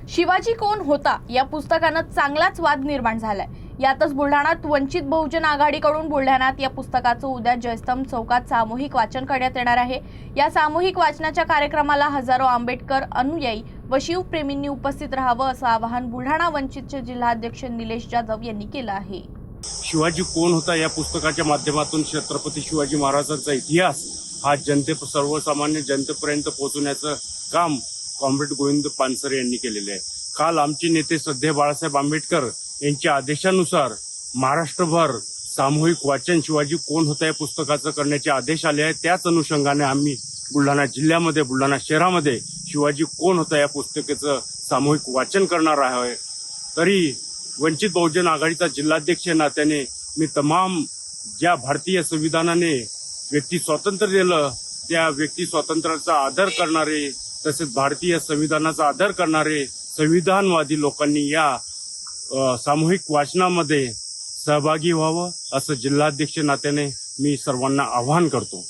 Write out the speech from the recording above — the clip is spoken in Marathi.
शिवाजी कोण होता या पुस्तकानं चांगलाच वाद निर्माण झालाय। यातच बुलढाण्यात वंचित बहुजन आघाडीकडून बुलढाण्यात या पुस्तकाचं उद्या जयस्तंभ चौकात सामूहिक वाचन करण्यात येणार आहे। या सामूहिक वाचनाच्या कार्यक्रमाला हजारो आंबेडकर अनुयायी व शिवप्रेमींनी उपस्थित राहावं असं आवाहन बुलढाणा वंचितचे जिल्हाध्यक्ष निलेश जाधव यांनी केलं आहे। शिवाजी कोण होता या पुस्तकाच्या माध्यमातून छत्रपती शिवाजी महाराजांचा इतिहास हा सर्वसामान्य जनतेपर्यंत पोहोचवण्याचं काम कॉम्रेड गोविंद पानसरे यांनी केलेले आहे। काल आमचे नेते श्रद्धेय बाळासाहेब आंबेडकर यांच्या आदेशानुसार महाराष्ट्रभर सामूहिक वाचन शिवाजी कोण होता या पुस्तकाचं करण्याचे आदेश आले आहेत। त्याच अनुषंगाने आम्ही बुलढाणा जिल्ह्यामध्ये बुलढाणा शहरामध्ये शिवाजी कोण होता या पुस्तकाचं सामूहिक वाचन करणार आहे। तरी वंचित बहुजन आघाडीचा जिल्हाध्यक्ष या नात्याने मी तमाम ज्या भारतीय संविधानाने व्यक्ती स्वातंत्र्य दिलं त्या व्यक्ती स्वातंत्र्याचा आदर करणारे तसेच भारतीय संविधानाचा आदर करणारे संविधानवादी लोकांनी या सामूहिक वाचनामध्ये सहभागी व्हावं असं जिल्हाध्यक्ष नात्याने मी सर्वांना आवाहन करतो।